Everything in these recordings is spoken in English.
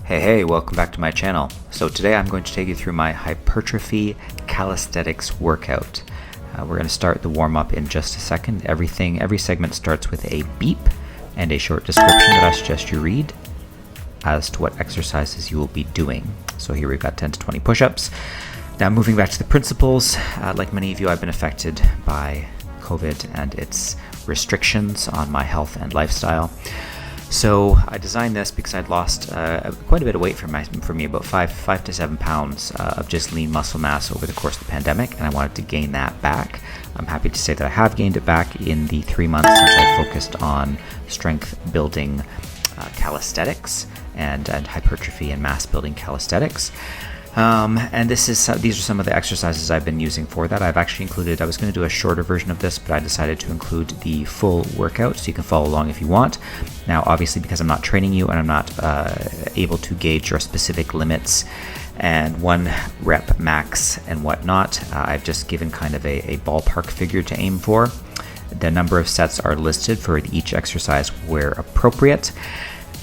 Hey, welcome back to my channel. So today I'm going to take you through my hypertrophy calisthenics workout. We're going to start the warm-up in just a second. Every segment starts with a beep and a short description that I suggest you read as to what exercises you will be doing. So here we've got 10 to 20 push-ups. Now moving back to the principles, like many of you, I've been affected by COVID and its restrictions on my health and lifestyle. So I designed this because I'd lost quite a bit of weight for me, about 5 to 7 pounds of just lean muscle mass over the course of the pandemic, and I wanted to gain that back. I'm happy to say that I have gained it back in the 3 months since I focused on strength building calisthenics and hypertrophy and mass building calisthenics. And these are some of the exercises I've been using for that. I've actually included, I was going to do a shorter version of this, but I decided to include the full workout so you can follow along if you want. Now, obviously, because I'm not training you and I'm not able to gauge your specific limits and 1 rep max and whatnot, I've just given kind of a ballpark figure to aim for. The number of sets are listed for each exercise where appropriate.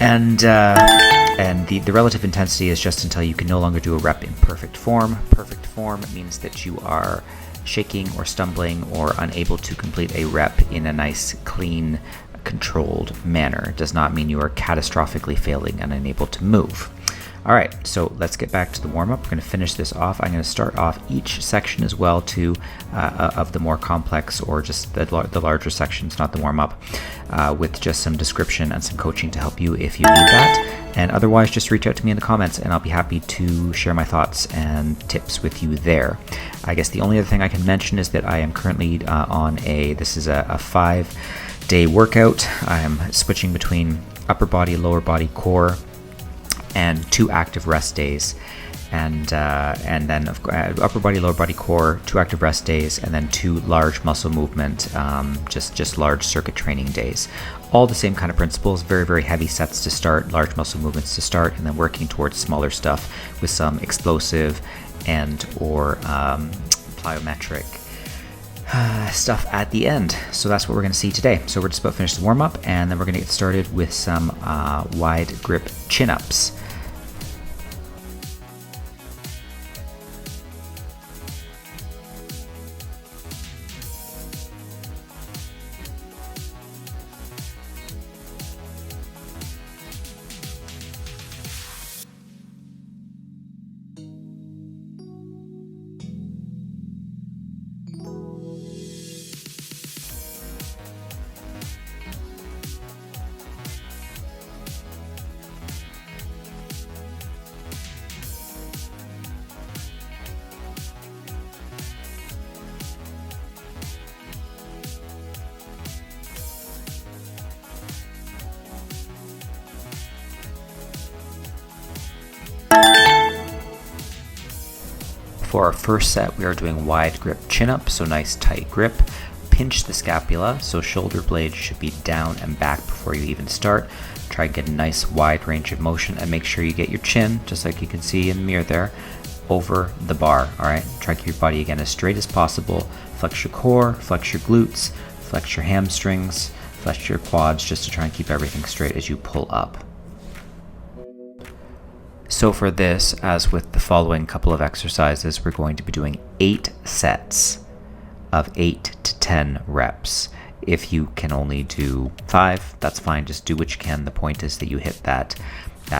And the relative intensity is just until you can no longer do a rep in perfect form. Perfect form means that you are shaking or stumbling or unable to complete a rep in a nice, clean, controlled manner. It does not mean you are catastrophically failing and unable to move. All right, so let's get back to the warm-up. We're going to finish this off. I'm going to start off each section as well of the more complex or just the larger sections, not the warm-up, with just some description and some coaching to help you if you need that. And otherwise, just reach out to me in the comments and I'll be happy to share my thoughts and tips with you there. I guess the only other thing I can mention is that I am currently on this is a 5-day workout. I am switching between upper body, lower body, core, and 2 active rest days, and then upper body, lower body, core, 2 active rest days, and then 2 large muscle movement, just large circuit training days. All the same kind of principles, very, very heavy sets to start, large muscle movements to start, and then working towards smaller stuff with some explosive and or plyometric stuff at the end. So that's what we're going to see today. So we're just about to finish the warm-up, and then we're going to get started with some wide grip chin-ups. For our first set, we are doing wide grip chin-up, so nice tight grip. Pinch the scapula, so shoulder blades should be down and back before you even start. Try and get a nice wide range of motion and make sure you get your chin, just like you can see in the mirror there, over the bar, all right? Try to keep your body again as straight as possible. Flex your core, flex your glutes, flex your hamstrings, flex your quads, just to try and keep everything straight as you pull up. So for this, as with the following couple of exercises, we're going to be doing 8 sets of 8 to 10 reps. If you can only do 5, that's fine. Just do what you can. The point is that you hit that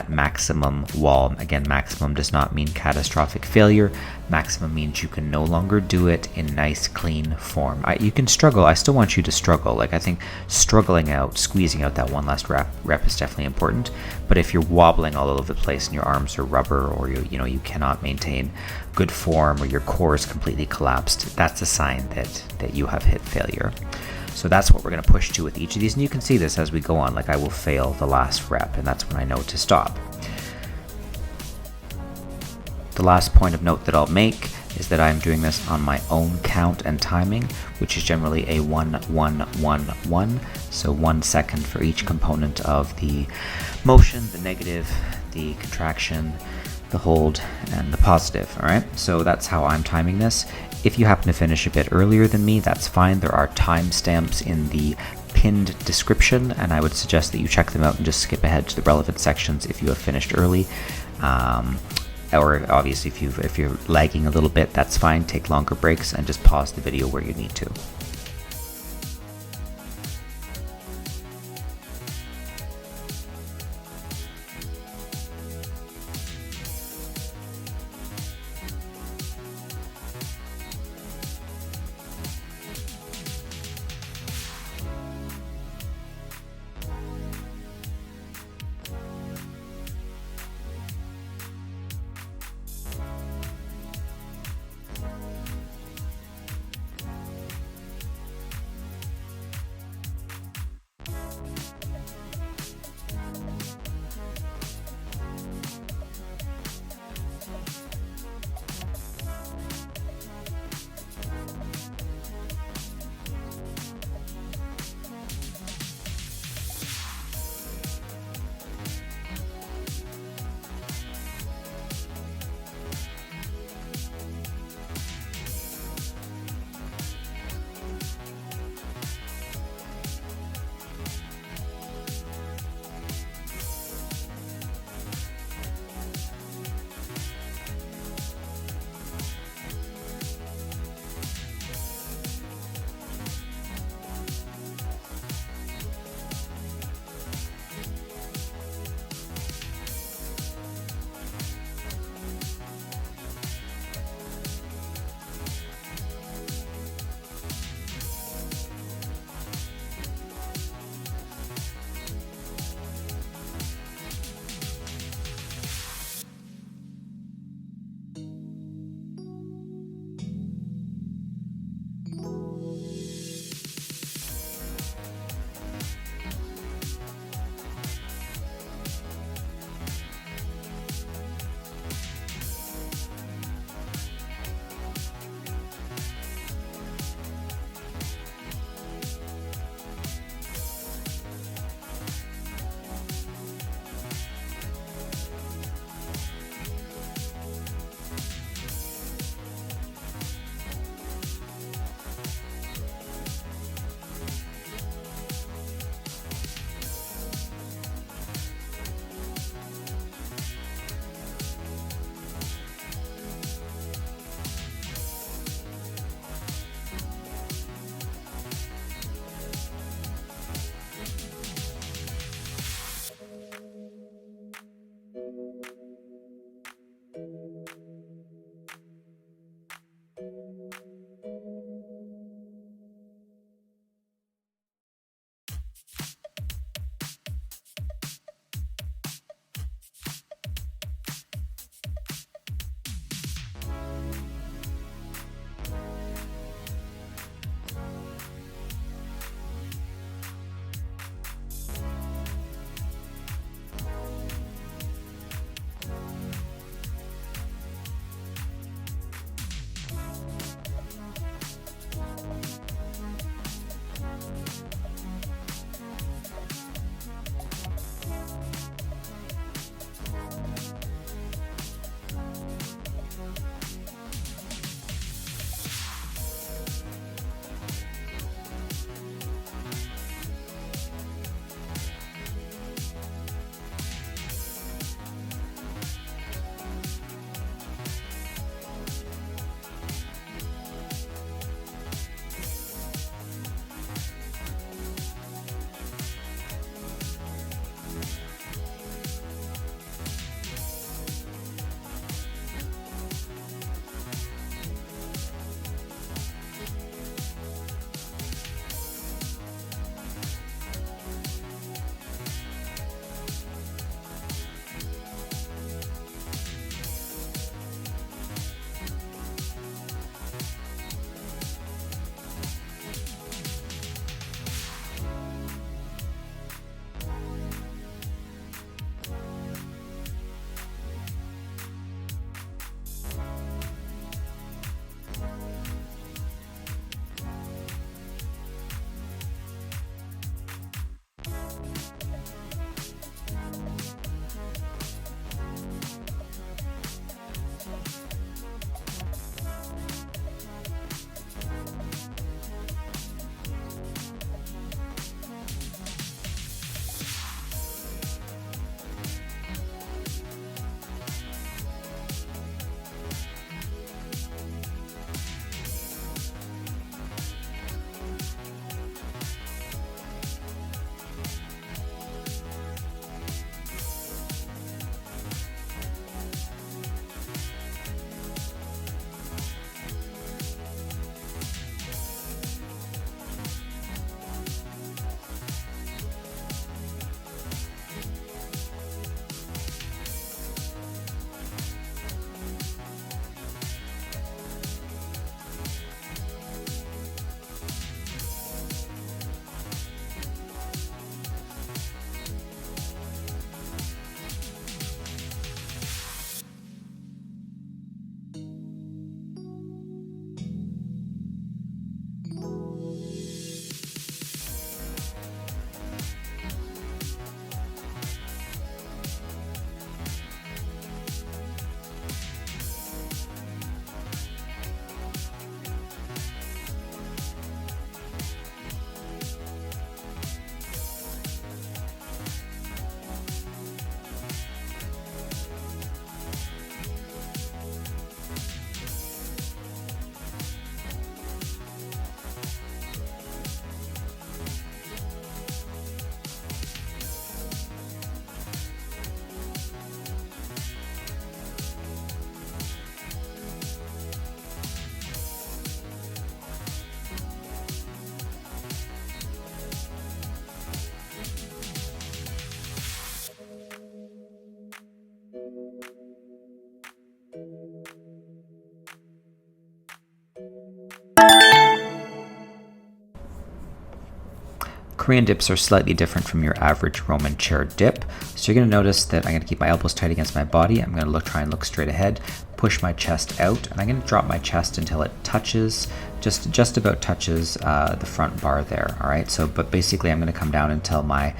maximum wall. Again, maximum does not mean catastrophic failure. Maximum means you can no longer do it in nice, clean form. You can struggle. I still want you to struggle. Like, I think struggling out, squeezing out that one last rep is definitely important. But if you're wobbling all over the place and your arms are rubber, or you cannot maintain good form, or your core is completely collapsed, that's a sign that you have hit failure. So that's what we're going to push to with each of these, and you can see this as we go on. Like, I will fail the last rep, and that's when I know to stop. The last point of note that I'll make is that I'm doing this on my own count and timing, which is generally a 1-1-1-1, so 1 second for each component of the motion, the negative, the contraction, the hold, and the positive. All right, so that's how I'm timing this. If you happen to finish a bit earlier than me, that's fine. There are timestamps in the pinned description, and I would suggest that you check them out and just skip ahead to the relevant sections if you have finished early. Or obviously if you're lagging a little bit, that's fine. Take longer breaks and just pause the video where you need to. Korean dips are slightly different from your average Roman chair dip. So you're going to notice that I'm going to keep my elbows tight against my body. I'm going to try and look straight ahead, push my chest out, and I'm going to drop my chest until it touches, just about touches the front bar there. All right. So, but basically I'm going to come down until my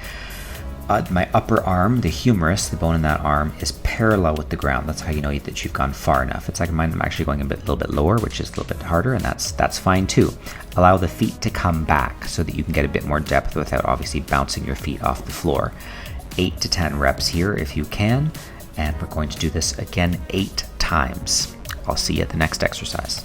upper arm, the humerus, the bone in that arm, is parallel with the ground. That's how you know that you've gone far enough. It's like mine, I'm actually going a little bit lower, which is a little bit harder, and that's fine too. Allow the feet to come back so that you can get a bit more depth without obviously bouncing your feet off the floor. 8 to 10 reps here if you can, and we're going to do this again 8 times. I'll see you at the next exercise.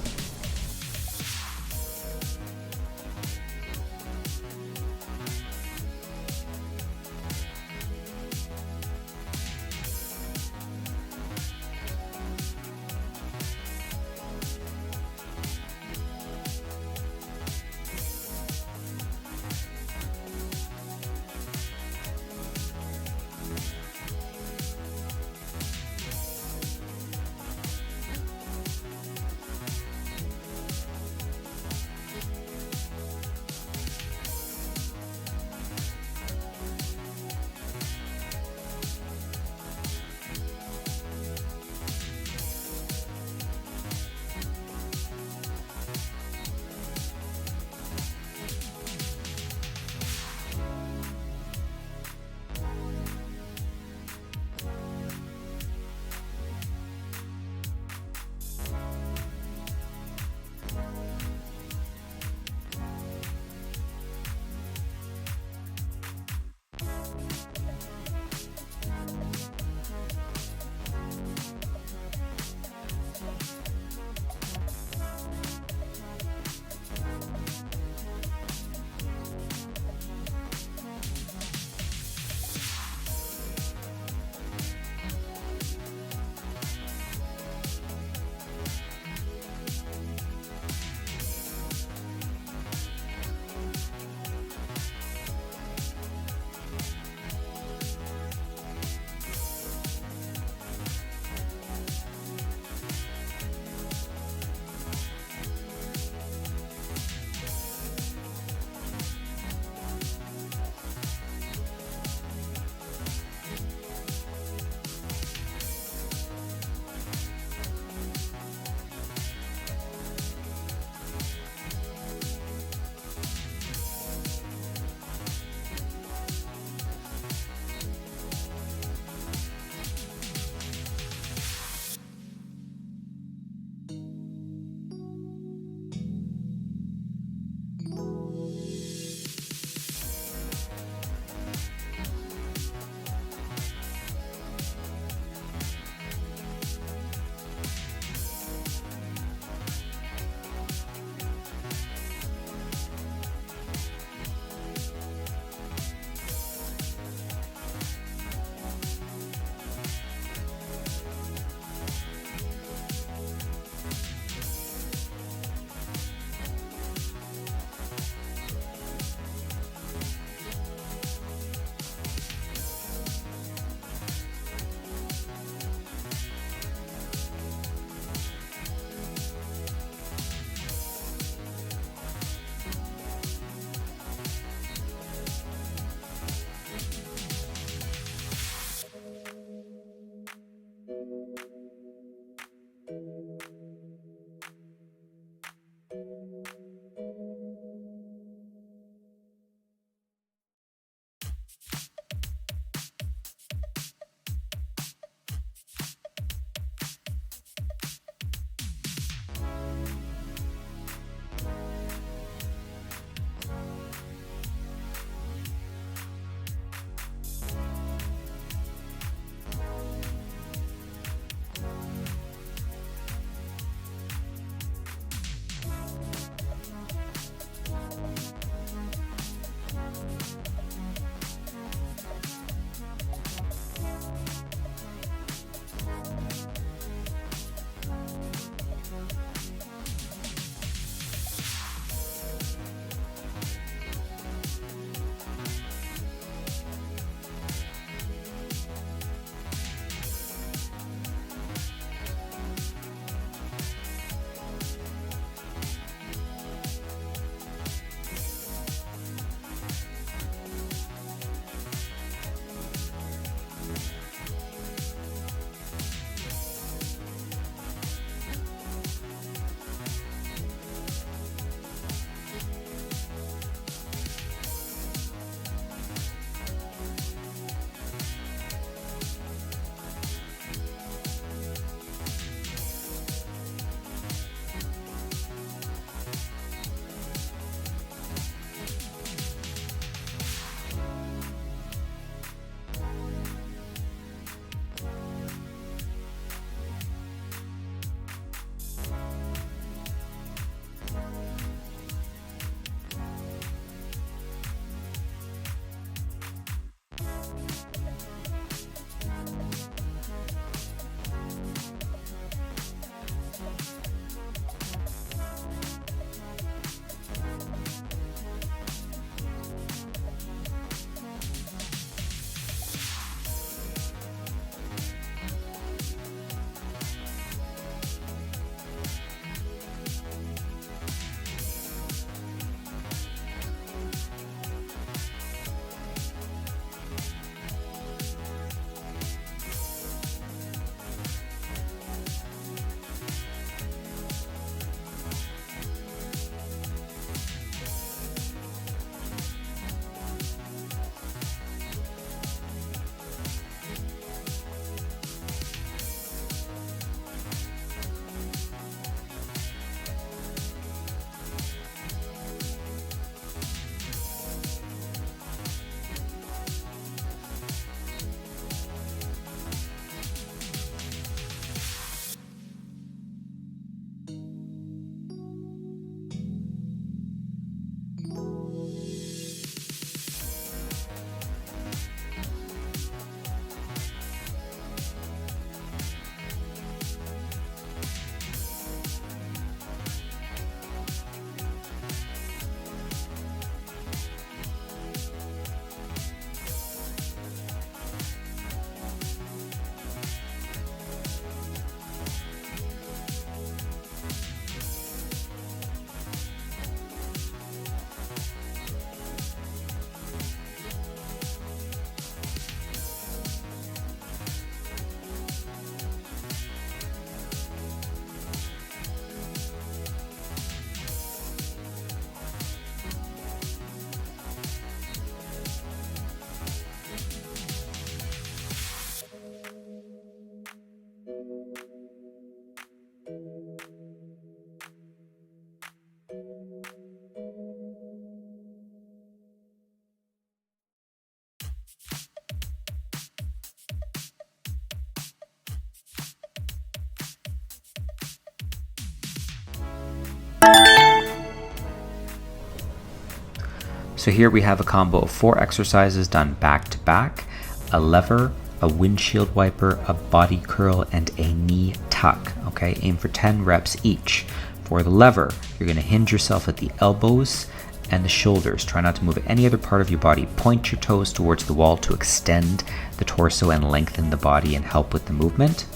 So here we have a combo of 4 exercises done back to back: a lever, a windshield wiper, a body curl, and a knee tuck. Okay, aim for 10 reps each. For the lever, you're going to hinge yourself at the elbows and the shoulders. Try not to move any other part of your body. Point your toes towards the wall to extend the torso and lengthen the body and help with the movement.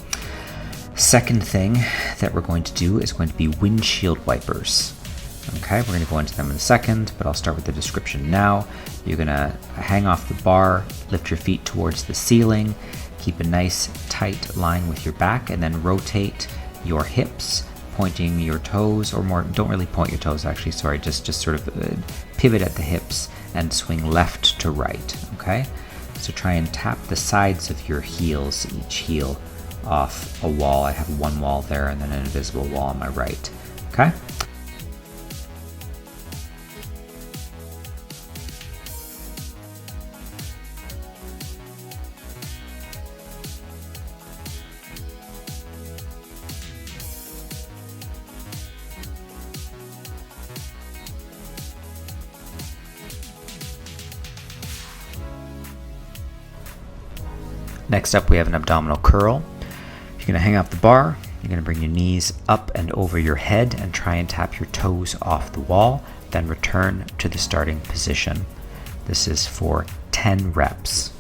Second thing that we're going to do is going to be windshield wipers. Okay, we're going to go into them in a second, but I'll start with the description now. You're going to hang off the bar, lift your feet towards the ceiling, keep a nice tight line with your back, and then rotate your hips, pointing your toes, or more, don't really point your toes actually, sorry, just sort of pivot at the hips and swing left to right, okay? So try and tap the sides of your heels, each heel off a wall. I have one wall there and then an invisible wall on my right, okay? Next up, we have an abdominal curl. You're going to hang off the bar. You're going to bring your knees up and over your head and try and tap your toes off the wall, then return to the starting position. This is for 10 reps.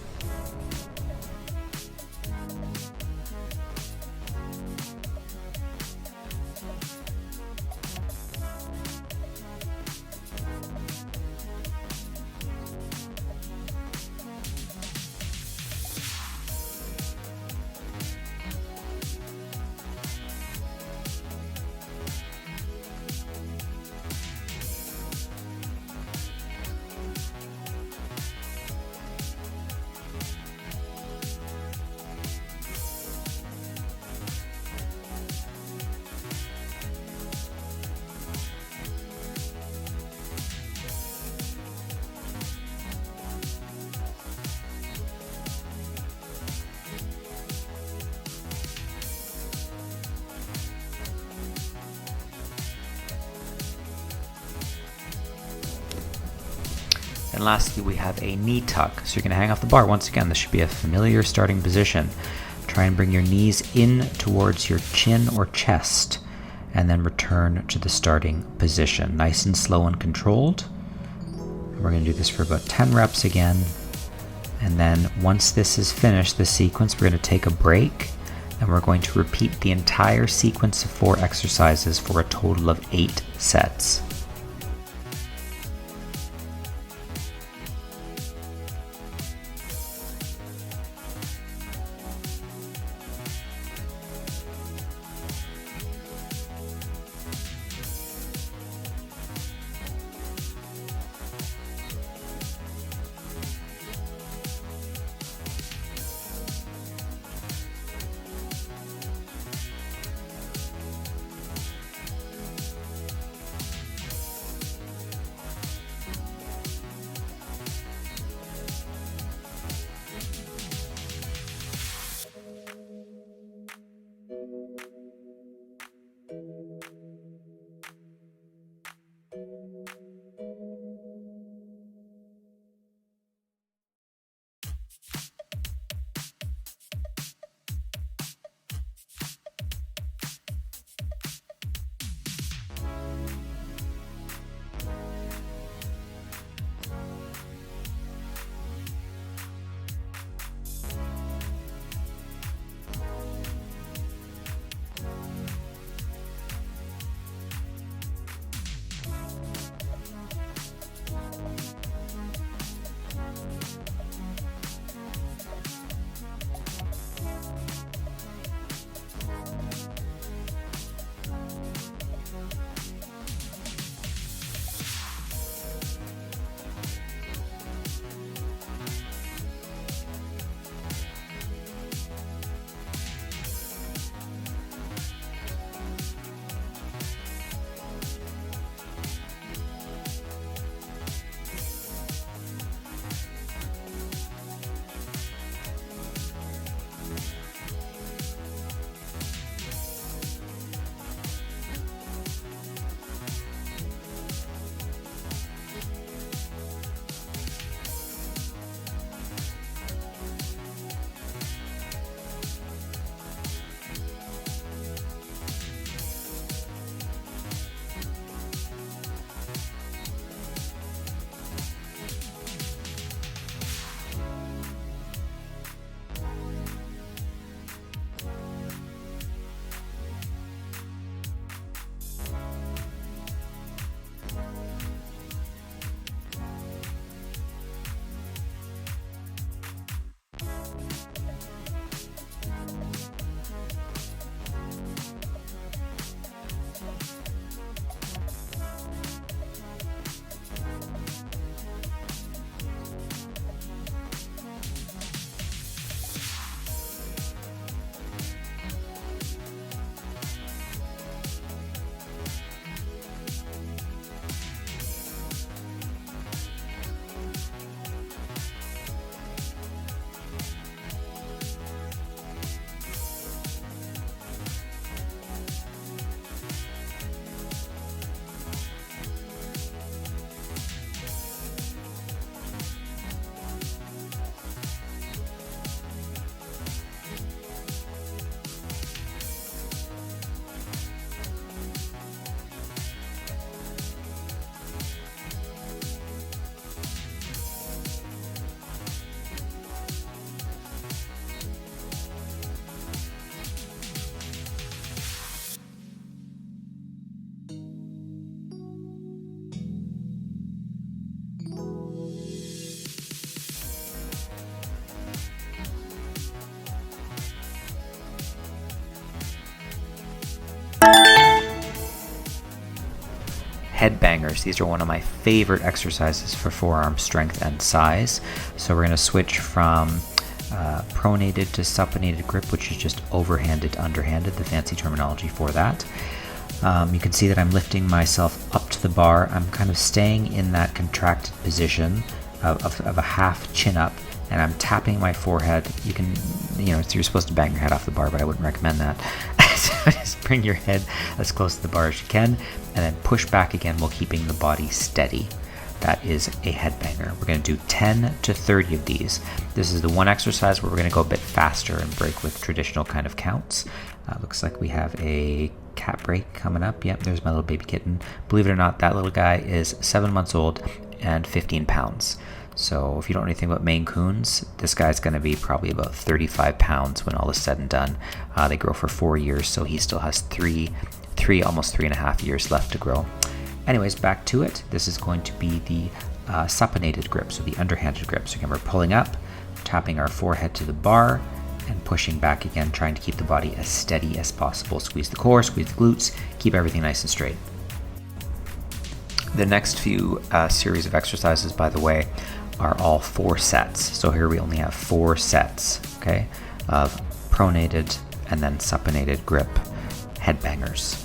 And lastly, we have a knee tuck. So you're going to hang off the bar. Once again, this should be a familiar starting position. Try and bring your knees in towards your chin or chest, and then return to the starting position. Nice and slow and controlled. We're going to do this for about 10 reps again. And then once this is finished, this sequence, we're going to take a break, and we're going to repeat the entire sequence of 4 exercises for a total of 8 sets. Headbangers. These are one of my favorite exercises for forearm strength and size. So we're going to switch from pronated to supinated grip, which is just overhanded to underhanded, the fancy terminology for that. You can see that I'm lifting myself up to the bar. I'm kind of staying in that contracted position of a half chin up, and I'm tapping my forehead. You can, you're supposed to bang your head off the bar, but I wouldn't recommend that. So just bring your head as close to the bar as you can, and then push back again while keeping the body steady. That is a headbanger. We're going to do 10 to 30 of these. This is the one exercise where we're going to go a bit faster and break with traditional kind of counts. Looks like we have a cat break coming up. Yep, there's my little baby kitten. Believe it or not, that little guy is 7 months old and 15 pounds. So if you don't know anything about Maine Coons, this guy's going to be probably about 35 pounds when all is said and done. They grow for 4 years, so he still has almost 3.5 years left to grow. Anyways, back to it. This is going to be the supinated grip, so the underhanded grip. So again, we're pulling up, tapping our forehead to the bar, and pushing back again, trying to keep the body as steady as possible. Squeeze the core, squeeze the glutes, keep everything nice and straight. The next few series of exercises, by the way, are all 4 sets. So here we only have 4 sets, okay, of pronated and then supinated grip headbangers.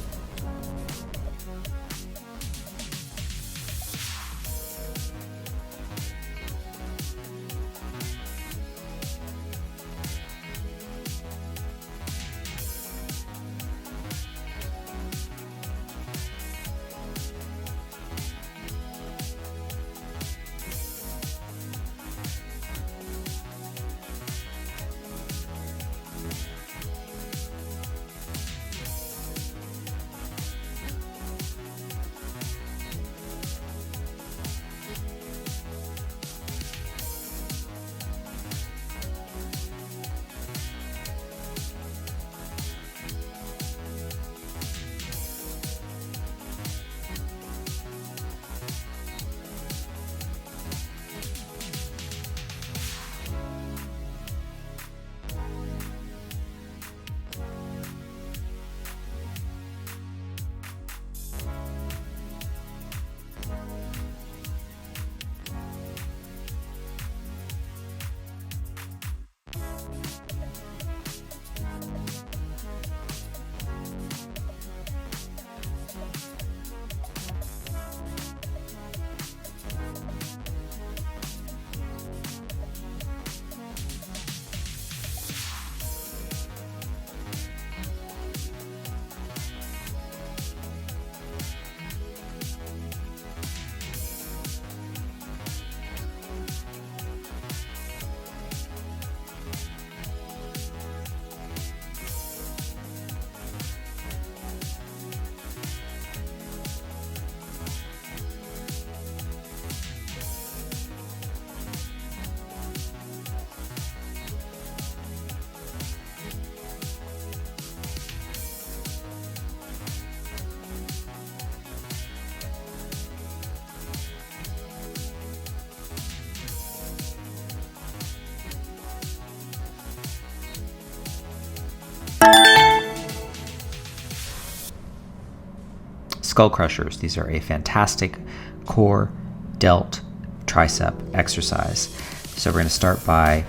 Skullcrushers. These are a fantastic core, delt, tricep exercise. So we're going to start by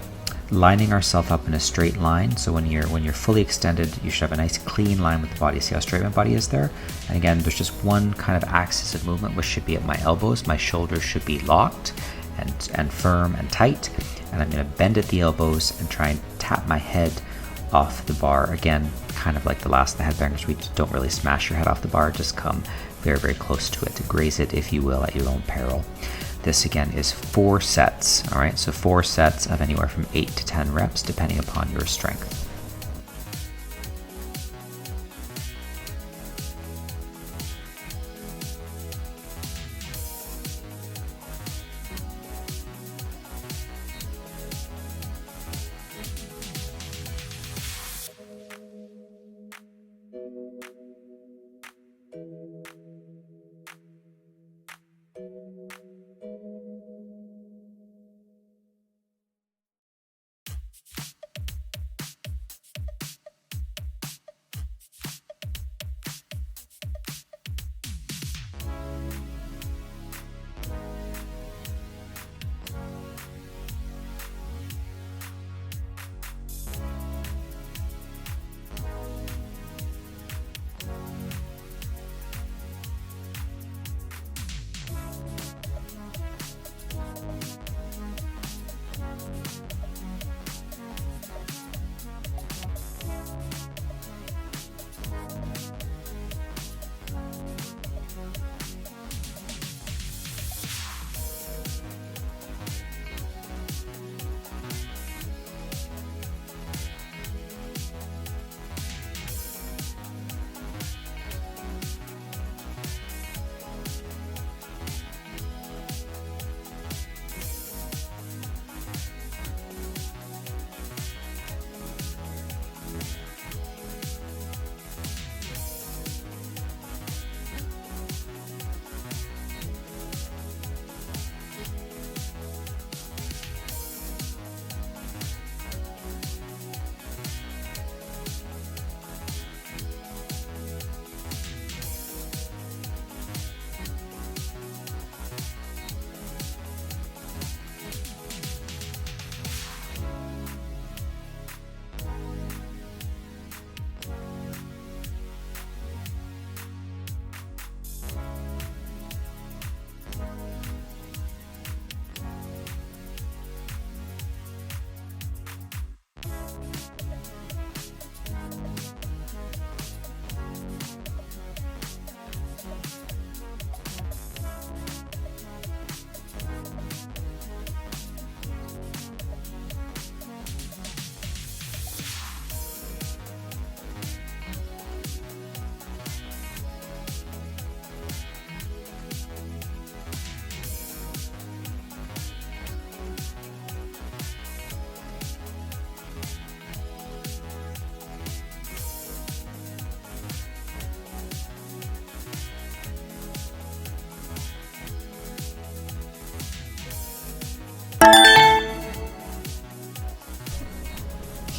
lining ourselves up in a straight line. So when you're fully extended, you should have a nice clean line with the body. See how straight my body is there? And again, there's just one kind of axis of movement, which should be at my elbows. My shoulders should be locked and firm and tight. And I'm going to bend at the elbows and try and tap my head off the bar. Again, kind of like the last of the headbangers, we don't really smash your head off the bar, just come very, very close to it, to graze it, if you will, at your own peril. This again is 4 sets, all right? So 4 sets of anywhere from 8 to 10 reps, depending upon your strength.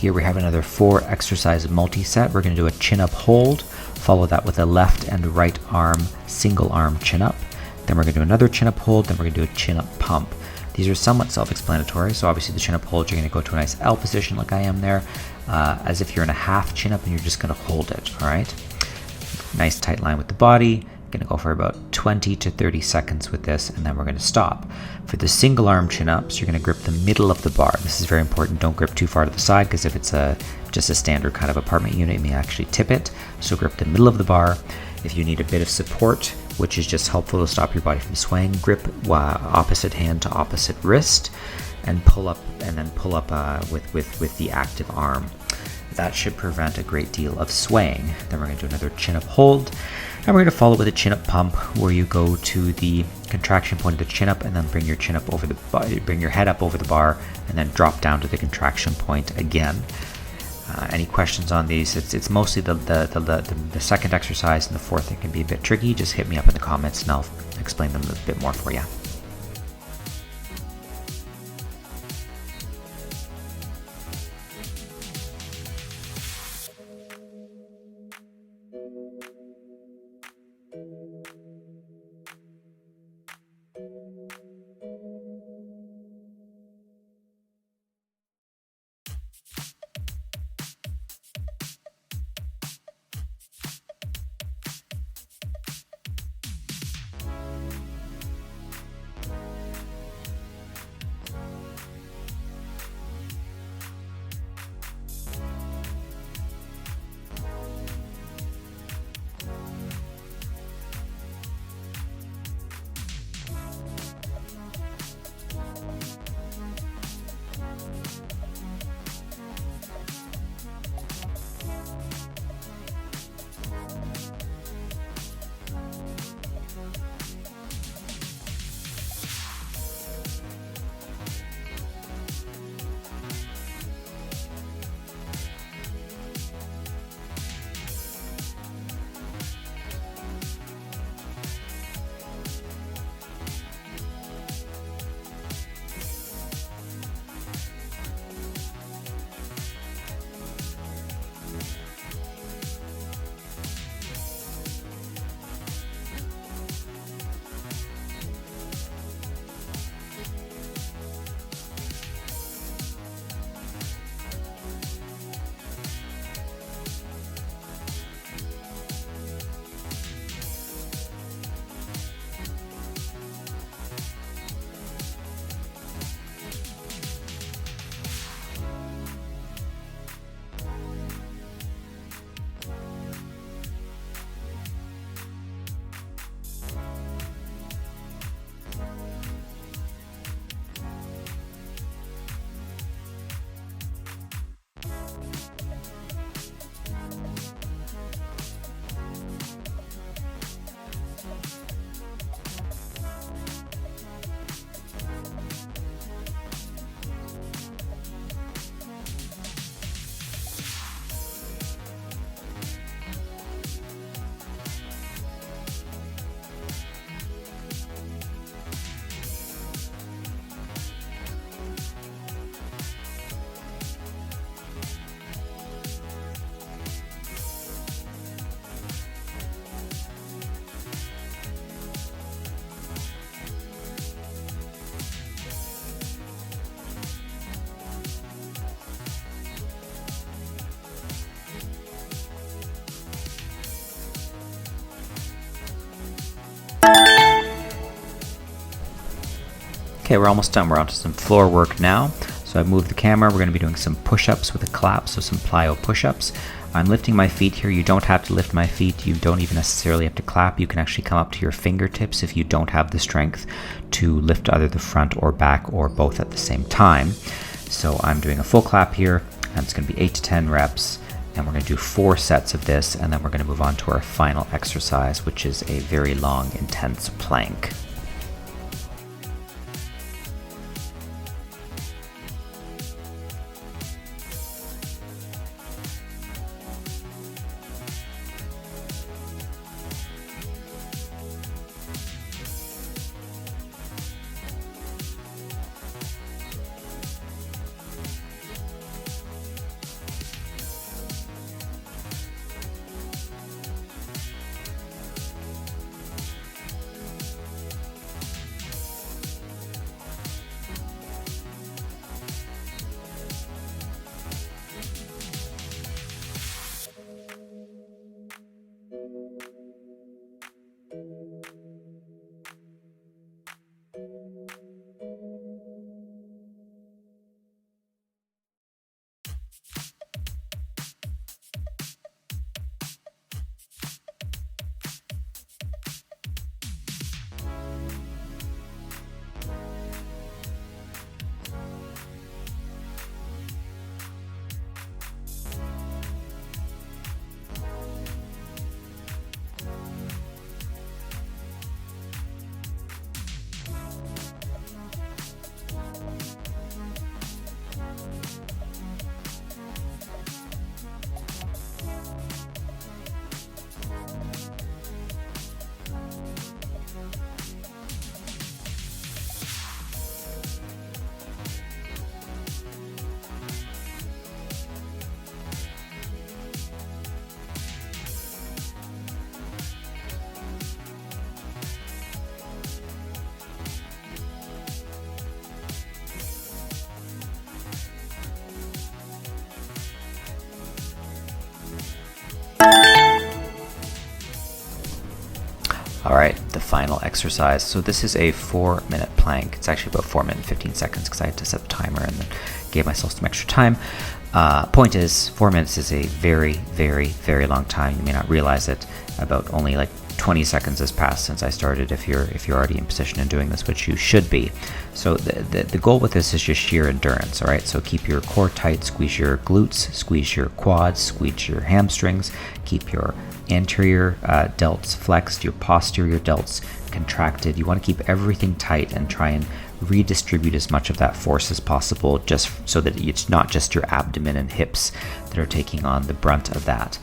Here we have another 4 exercise multi-set. We're going to do a chin-up hold, follow that with a left and right arm, single arm chin-up. Then we're going to do another chin-up hold, then we're going to do a chin-up pump. These are somewhat self-explanatory, so obviously the chin-up hold, you're going to go to a nice L position like I am there, as if you're in a half chin-up and you're just going to hold it, all right? Nice tight line with the body. Going to go for about 20 to 30 seconds with this, and then we're going to stop. For the single arm chin-ups, you're going to grip the middle of the bar. This is very important. Don't grip too far to the side, because if it's just a standard kind of apartment unit, you may actually tip it. So grip the middle of the bar. If you need a bit of support, which is just helpful to stop your body from swaying, grip opposite hand to opposite wrist, and pull up, with the active arm. That should prevent a great deal of swaying. Then we're going to do another chin-up hold. And we're going to follow with a chin-up pump, where you go to the contraction point of the chin-up and then bring your chin up over the bring your head up over the bar, and then drop down to the contraction point again. Any questions on these? It's mostly the second exercise and the fourth that can be a bit tricky. Just hit me up in the comments and I'll explain them a bit more for you. Okay, we're almost done. We're on to some floor work now. So I've moved the camera. We're going to be doing some push-ups with a clap, so some plyo push-ups. I'm lifting my feet here. You don't have to lift my feet. You don't even necessarily have to clap. You can actually come up to your fingertips if you don't have the strength to lift either the front or back or both at the same time. So I'm doing a full clap here, and it's going to be 8 to 10 reps. And we're going to do 4 sets of this, and then we're going to move on to our final exercise, which is a very long, intense plank. All right, the final exercise. So this is a 4-minute plank. It's actually about 4 minutes and 15 seconds because I had to set the timer and then gave myself some extra time. Point is, 4 minutes is a very, very, very long time. You may not realize it. About only like 20 seconds has passed since I started if you're already in position and doing this, which you should be. So the goal with this is just sheer endurance, all right? So keep your core tight, squeeze your glutes, squeeze your quads, squeeze your hamstrings, keep your anterior delts flexed, your posterior delts contracted. You want to keep everything tight and try and redistribute as much of that force as possible, just so that it's not just your abdomen and hips that are taking on the brunt of that.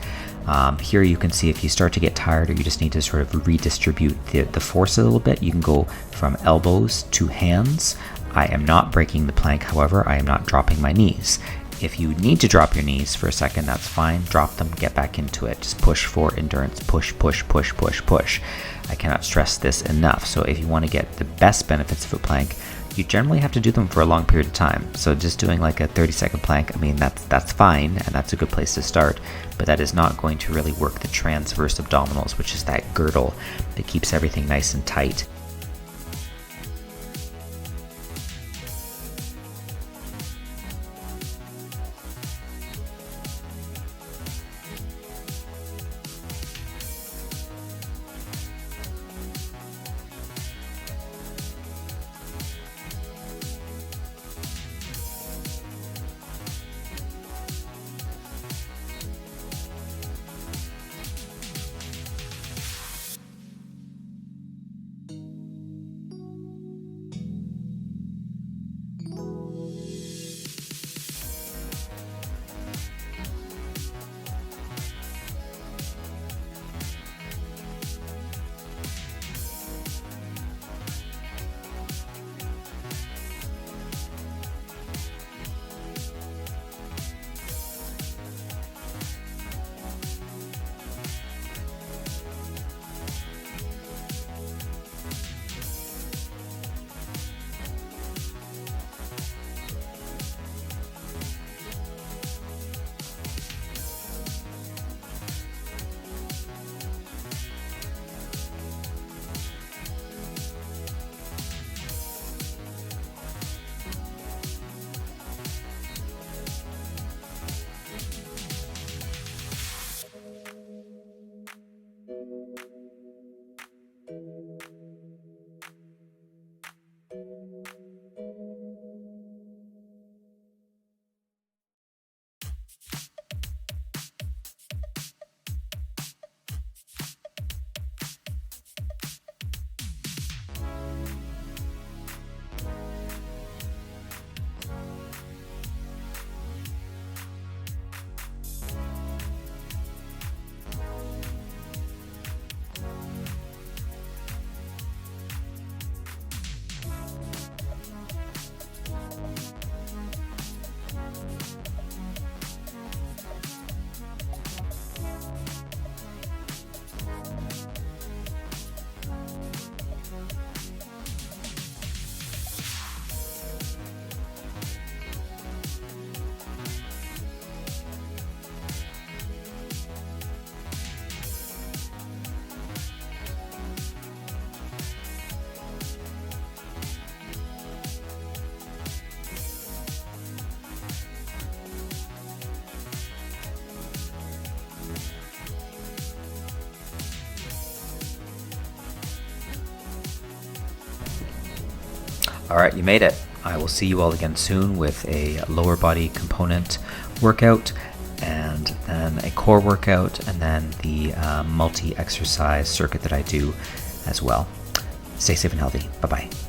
Here you can see if you start to get tired or you just need to sort of redistribute the force a little bit, you can go from elbows to hands. I am not breaking the plank, however, I am not dropping my knees. If you need to drop your knees for a second, that's fine. Drop them, get back into it. Just push for endurance. Push, push, push, push, push. I cannot stress this enough. So if you want to get the best benefits of a plank, you generally have to do them for a long period of time. So just doing like a 30-second plank, I mean, that's fine, and that's a good place to start. But that is not going to really work the transverse abdominals, which is that girdle that keeps everything nice and tight. All right, you made it. I will see you all again soon with a lower body component workout, and then a core workout, and then the multi-exercise circuit that I do as well. Stay safe and healthy. Bye-bye.